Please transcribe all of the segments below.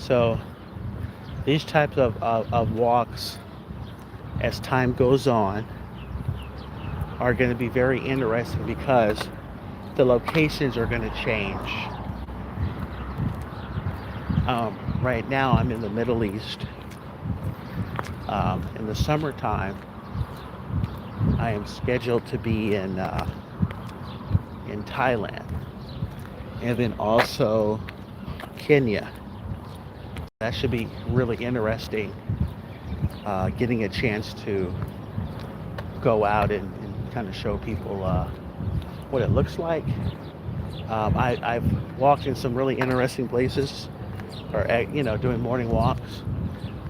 So these types of walks, as time goes on, are going to be very interesting because the locations are going to change. Right now, I'm in the Middle East. In the summertime, I am scheduled to be in Thailand, and then also Kenya. That should be really interesting. Getting a chance to go out and kind of show people what it looks like. I've walked in some really interesting places, or doing morning walks.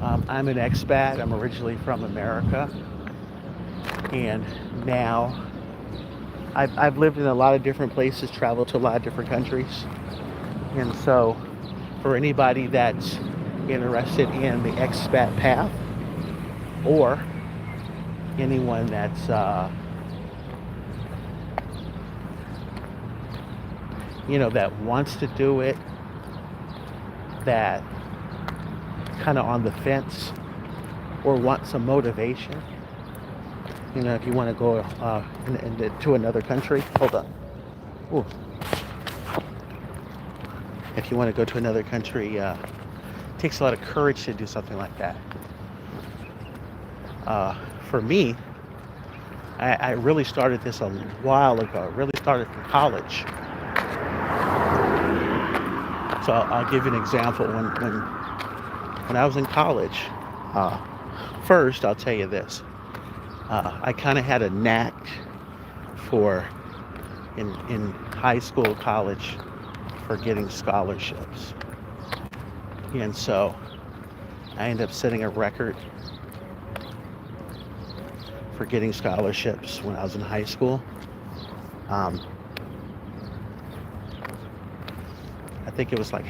I'm an expat. I'm originally from America, and now I've lived in a lot of different places, traveled to a lot of different countries, and so for anybody that's interested in the expat path, or anyone that's that wants to do it, that kind of on the fence, or want some motivation. If you want to go to another country, hold on. Ooh. If you want to go to another country, it takes a lot of courage to do something like that. For me, I really started this a while ago. Really started from college. So I'll give you an example. When I was in college, first I'll tell you this. I kind of had a knack for, in high school, college, for getting scholarships. And so I ended up setting a record for getting scholarships when I was in high school. I think it was like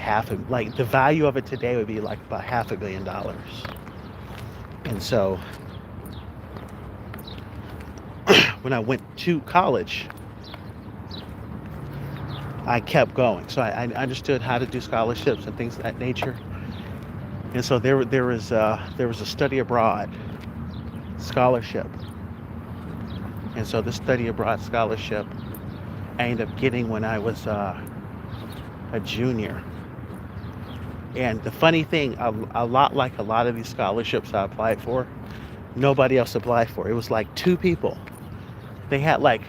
the value of it today would be like about $500 million. And so when I went to college, I kept going. So I understood how to do scholarships and things of that nature. And so there was a study abroad scholarship. And so the study abroad scholarship I ended up getting when I was a junior. And the funny thing, a lot like a lot of these scholarships I applied for, nobody else applied for. It was like two people. They had like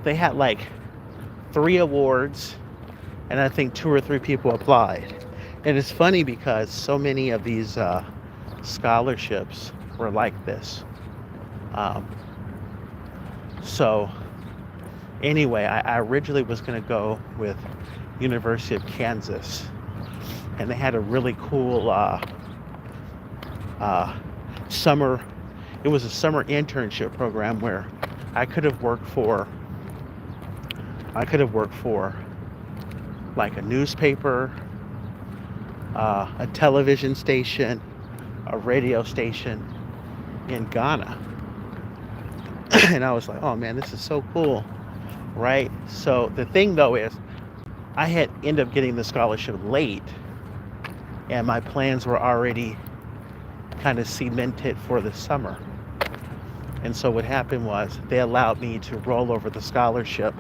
3 awards, and I think 2 or 3 people applied. And it's funny because so many of these scholarships were like this. So anyway, I originally was going to go with University of Kansas, and they had a really cool summer. It was a summer internship program where I could have worked for like a newspaper, a television station, a radio station in Ghana. And I was like, oh man, this is so cool, right? So the thing though is, I had ended up getting the scholarship late, and my plans were already kind of cemented for the summer. And so what happened was they allowed me to roll over the scholarship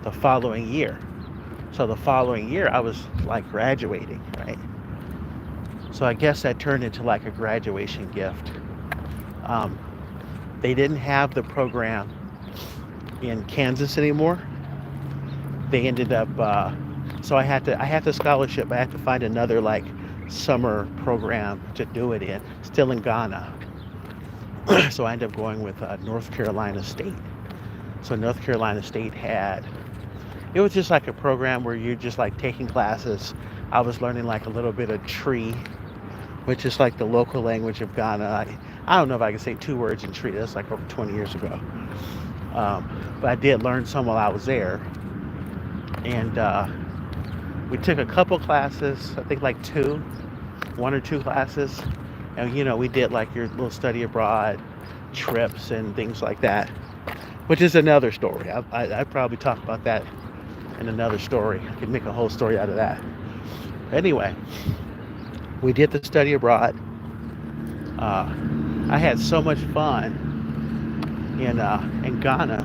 the following year. So the following year I was like graduating, right? So I guess that turned into like a graduation gift. They didn't have the program in Kansas anymore. They ended up, so I had the scholarship. I had to find another like summer program to do it in, still in Ghana. So I ended up going with North Carolina State. So North Carolina State it was just like a program where you're just like taking classes. I was learning like a little bit of Tree, which is like the local language of Ghana. I don't know if I can say 2 words in Tree. That's like over 20 years ago. But I did learn some while I was there. And we took a couple classes, I think like 1 or 2 classes. And we did like your little study abroad trips and things like that, which is another story. I probably talk about that in another story. I could make a whole story out of that. Anyway, We did the study abroad. Uh, I had so much fun in Ghana,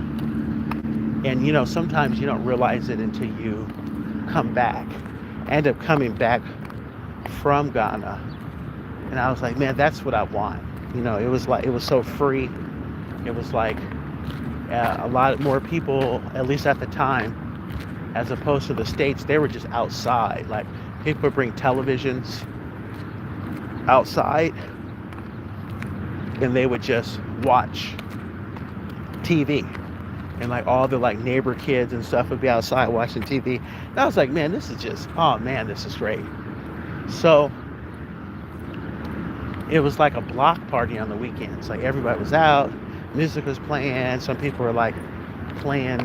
and sometimes you don't realize it until you come back. I ended up coming back from Ghana, and I was like, man, that's what I want. It was like, it was so free. It was like a lot more people, at least at the time, as opposed to the States, they were just outside. Like, people would bring televisions outside, and they would just watch TV. And like all the like neighbor kids and stuff would be outside watching TV. And I was like, man, this is just, oh man, this is great. So it was like a block party on the weekends. Like, everybody was out, music was playing, some people were like playing,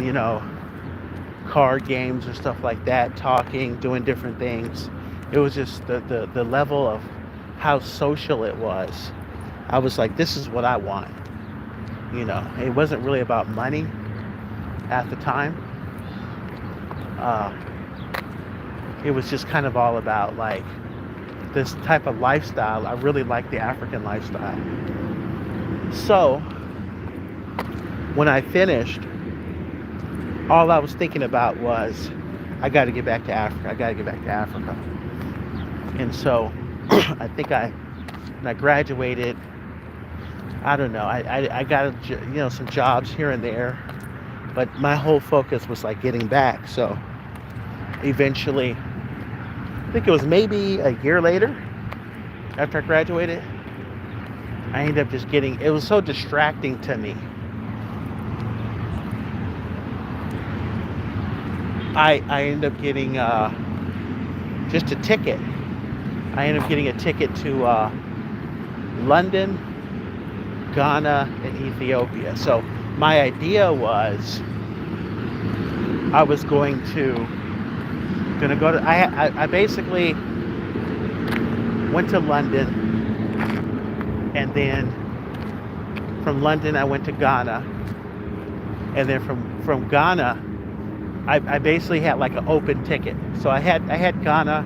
card games or stuff like that, talking, doing different things. It was just the level of how social it was. I was like, this is what I want. It wasn't really about money at the time. It was just kind of all about like this type of lifestyle. I really like the African lifestyle. So when I finished, all I was thinking about was, I got to get back to Africa. I got to get back to Africa. And so I think when I graduated, I don't know, I got some jobs here and there, but my whole focus was like getting back. So eventually, I think it was maybe a year later after I graduated, I ended up just getting, it was so distracting to me. I ended up getting just a ticket. I ended up getting a ticket to London, Ghana, and Ethiopia. So my idea was, I was going to go to, I basically went to London, and then from London I went to Ghana, and then from Ghana I basically had like an open ticket. So I had Ghana,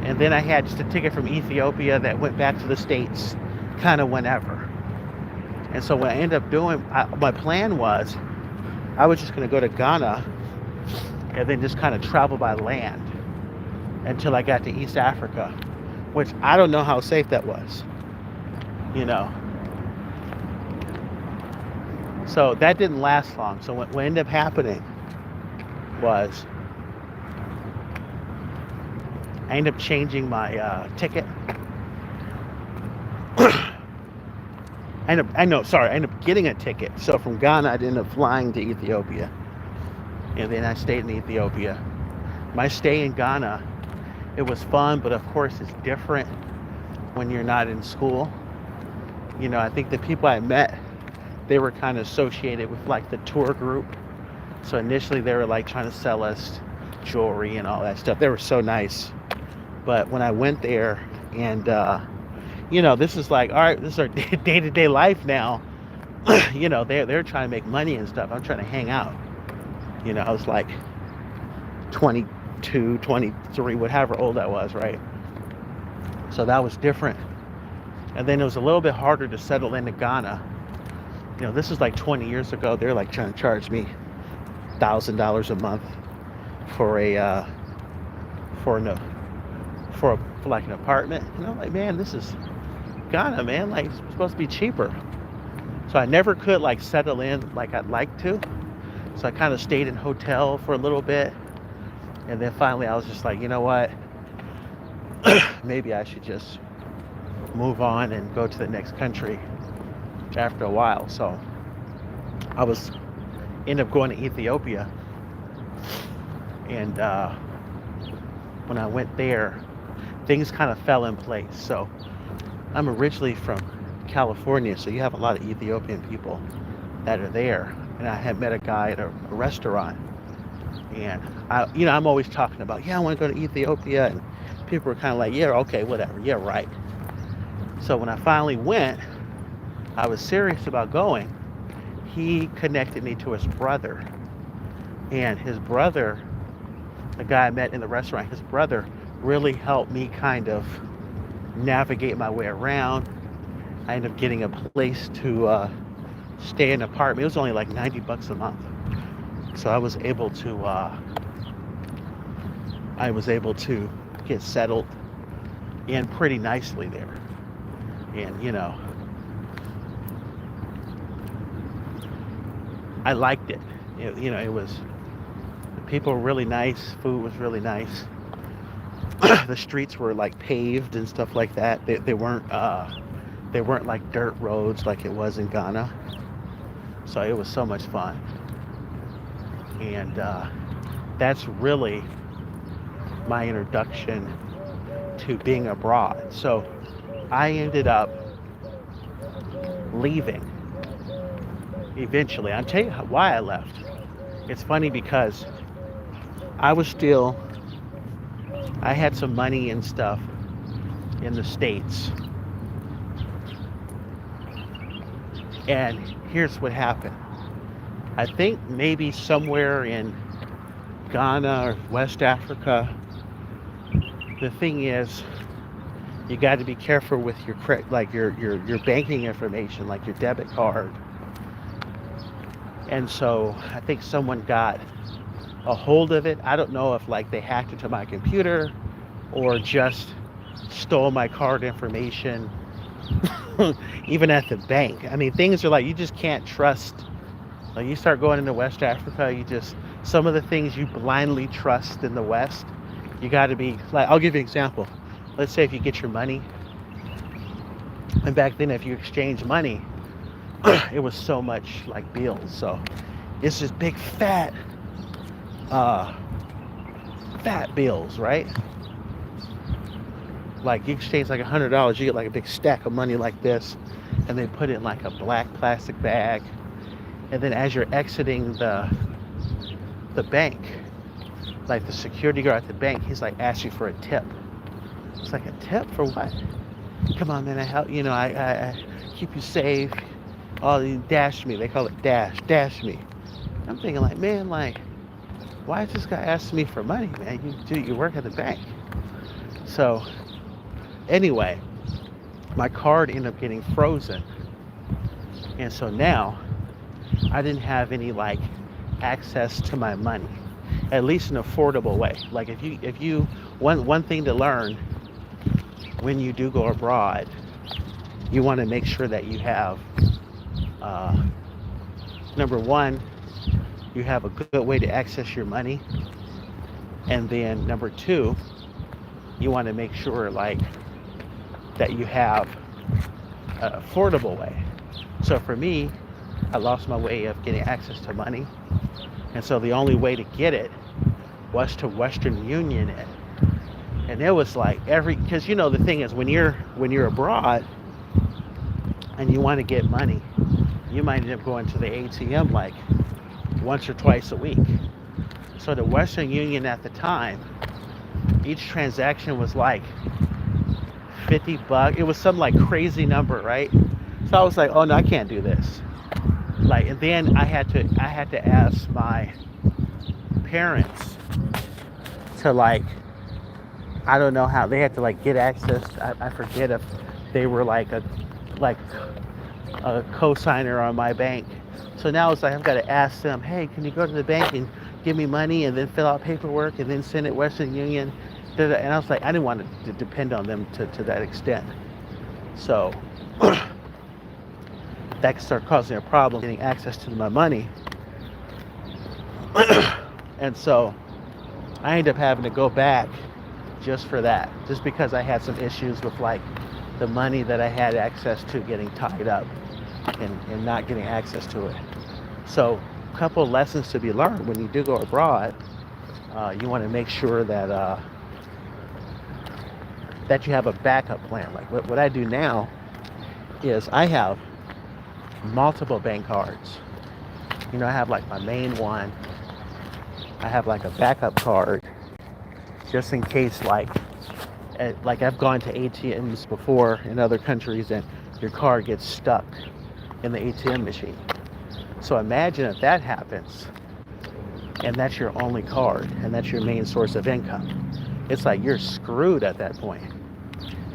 and then I had just a ticket from Ethiopia that went back to the States kind of whenever. And so what I ended up doing, my plan was, I was just going to go to Ghana and then just kind of travel by land until I got to East Africa, which I don't know how safe that was, So that didn't last long. So what ended up happening was, I ended up changing my ticket. I ended up getting a ticket. So from Ghana, I ended up flying to Ethiopia, and then I stayed in Ethiopia. My stay in Ghana, it was fun, but of course it's different when you're not in school. I think the people I met, they were kind of associated with like the tour group. So initially they were like trying to sell us jewelry and all that stuff. They were so nice. But when I went there, and this is like, all right, this is our day-to-day life now. They're trying to make money and stuff. I'm trying to hang out. I was like 22, 23, whatever old I was, right? So that was different. And then it was a little bit harder to settle into Ghana. This is like 20 years ago. They're like trying to charge me $1,000 a month for like an apartment. Like, man, this is Ghana, man. Like, it's supposed to be cheaper. So I never could like settle in like I'd like to. So I kind of stayed in hotel for a little bit, and then finally I was just like, you know what? Maybe I should just move on and go to the next country after a while. So I ended up going to Ethiopia, and when I went there, things kind of fell in place. So I'm originally from California, so you have a lot of Ethiopian people that are there. And I had met a guy at a restaurant, and I'm always talking about, I want to go to Ethiopia, and people were kind of like, yeah, okay, whatever, yeah, right. So when I finally went, I was serious about going. He connected me to his brother, and his brother, the guy I met in the restaurant, his brother really helped me kind of navigate my way around. I ended up getting a place to stay in an apartment. It was only like 90 bucks a month. So I was able to get settled in pretty nicely there. And I liked it. It was, the people were really nice, food was really nice. The streets were like paved and stuff like that. They weren't like dirt roads like it was in Ghana. So it was so much fun. And that's really my introduction to being abroad. So I ended up leaving eventually. I'll tell you why I left. It's funny because I had some money and stuff in the States. And here's what happened. I think maybe somewhere in Ghana or West Africa, the thing is, you got to be careful with your banking information, like your debit card. And so I think someone got a hold of it. I don't know if like they hacked into my computer or just stole my card information. Even at the bank. I mean, things are like, you just can't trust. Like, you start going into West Africa, some of the things you blindly trust in the West, you got to be like, I'll give you an example. Let's say if you get your money, and back then if you exchange money, it was so much like bills. So it's just big fat bills, right? Like you exchange like $100, you get like a big stack of money like this, and they put it in like a black plastic bag. And then as you're exiting the bank, like the security guard at the bank, he's like, ask you for a tip. It's like, a tip for what? Come on, man, I help, I keep you safe. Oh, you dash me. They call it dash me. I'm thinking like, man, like, why is this guy asking me for money, man? You work at the bank. So anyway, my card ended up getting frozen. And so now I didn't have any like access to my money, at least an affordable way. Like if you one thing to learn when you do go abroad, you want to make sure that you have number one, you have a good way to access your money, and then number two, you want to make sure like that you have an affordable way. So for me, I lost my way of getting access to money, and so the only way to get it was to Western Union it. And it was like because the thing is, when you're abroad and you want to get money, you might end up going to the ATM like once or twice a week. So the Western Union at the time, each transaction was like $50. It was some like crazy number, right? So I was like, oh no, I can't do this. Like, and then I had to ask my parents to like, I don't know how they had to like get access. I forget if they were like a co-signer on my bank. So now it's like I've got to ask them, hey, can you go to the bank and give me money and then fill out paperwork and then send it Western Union? And I was like, I didn't want to depend on them to that extent. So that could start causing a problem getting access to my money. And so I ended up having to go back just for that, just because I had some issues with like the money that I had access to getting tied up and not getting access to it. So a couple of lessons to be learned when you do go abroad. You want to make sure that that you have a backup plan. Like what I do now is I have multiple bank cards. I have like my main one. I have like a backup card just in case like I've gone to ATMs before in other countries and your card gets stuck in the ATM machine. So imagine if that happens and that's your only card and that's your main source of income. It's like you're screwed at that point.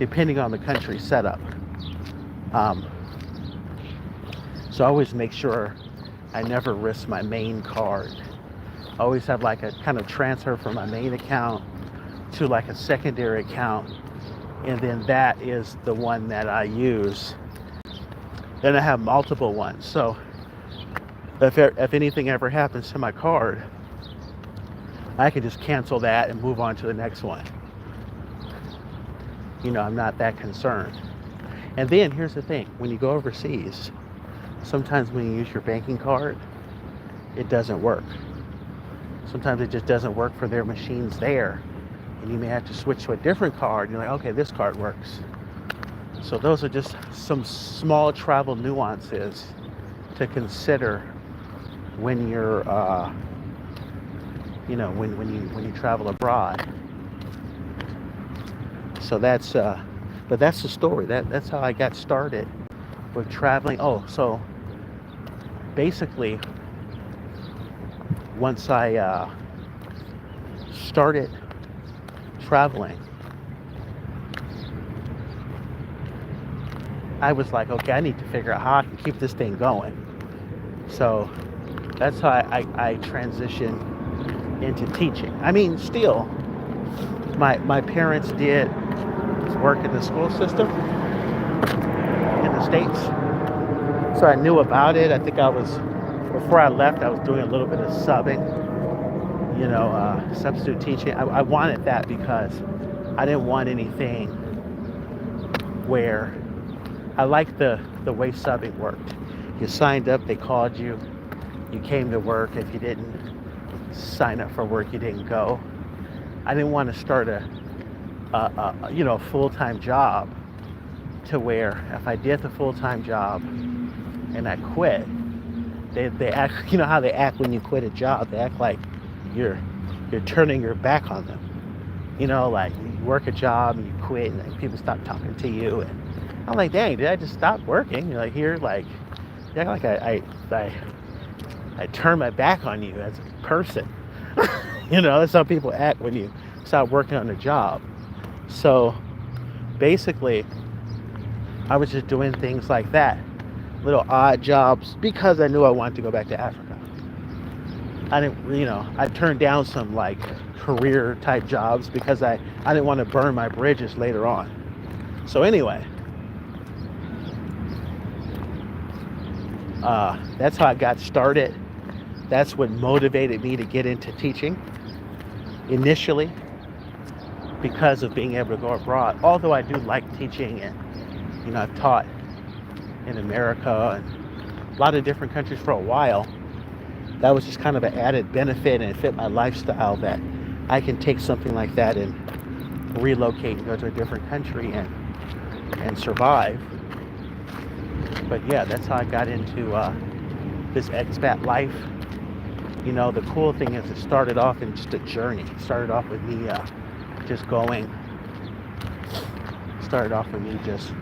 depending on the country setup. Um, so I always make sure I never risk my main card. I always have like a kind of transfer from my main account to like a secondary account, and then that is the one that I use. Then I have multiple ones. So if anything ever happens to my card, I can just cancel that and move on to the next one. I'm not that concerned. And then here's the thing, when you go overseas, sometimes when you use your banking card, it doesn't work. Sometimes it just doesn't work for their machines there. And you may have to switch to a different card. You're like, okay, this card works. So those are just some small travel nuances to consider when you're, when you travel abroad. So but that's the story. That's how I got started with traveling. Oh, so basically, once I started traveling, I was like, okay, I need to figure out how I can keep this thing going. So that's how I transitioned into teaching. I mean, still, my parents did work in the school system in the States. So I knew about it. I think before I left, I was doing a little bit of subbing, substitute teaching. I wanted that because I didn't want anything where I liked the way subbing worked. You signed up, they called you, you came to work. If you didn't sign up for work, you didn't go. I didn't want to start a full-time job to where if I did the full-time job and I quit, they act, how they act when you quit a job. They act like you're turning your back on them. Like you work a job and you quit and people stop talking to you. And I'm like, dang, did I just stop working? You're like, here, like, yeah, like I turn my back on you as a person. That's how people act when you stop working on a job. So basically, I was just doing things like that, little odd jobs, because I knew I wanted to go back to Africa. I turned down some like career type jobs because I didn't want to burn my bridges later on. So anyway, that's how I got started. That's what motivated me to get into teaching initially, because of being able to go abroad. Although I do like teaching, and I've taught in America and a lot of different countries for a while. That was just kind of an added benefit, and it fit my lifestyle that I can take something like that and relocate and go to a different country and survive. But yeah, that's how I got into this expat life. The cool thing is it started off in just a journey. It started off with me just going. Started off with me just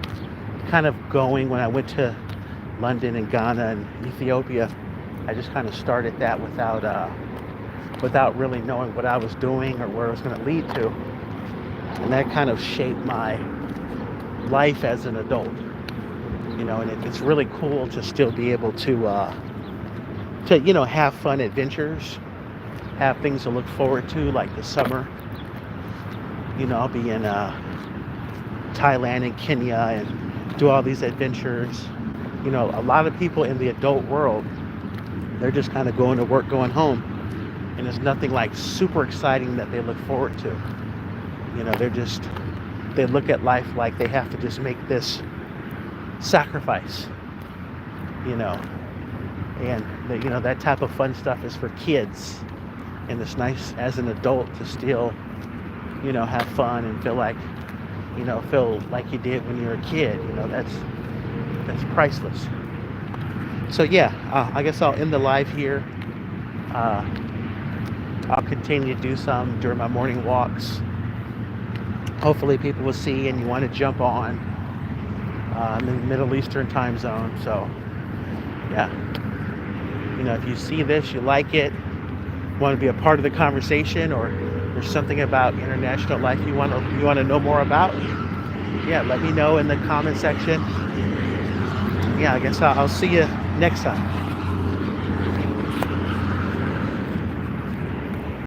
kind of going. When I went to London and Ghana and Ethiopia, I just kind of started that without really knowing what I was doing or where it was going to lead to. And that kind of shaped my life as an adult. And it's really cool to still be able to have fun adventures, have things to look forward to, like the summer. I'll be in Thailand and Kenya and do all these adventures. A lot of people in the adult world, they're just kind of going to work, going home, and there's nothing like super exciting that they look forward to. They look at life like they have to just make this sacrifice, and that type of fun stuff is for kids, and it's nice as an adult to still have fun and feel like you did when you were a kid. That's priceless. So yeah, I guess I'll end the live here. I'll continue to do some during my morning walks. Hopefully people will see and you want to jump on. I'm in the Middle Eastern time zone, so yeah. If you see this, you like it, want to be a part of the conversation, or there's something about international life you want to know more about, Yeah, let me know in the comment section. Yeah, I guess I'll see you next time.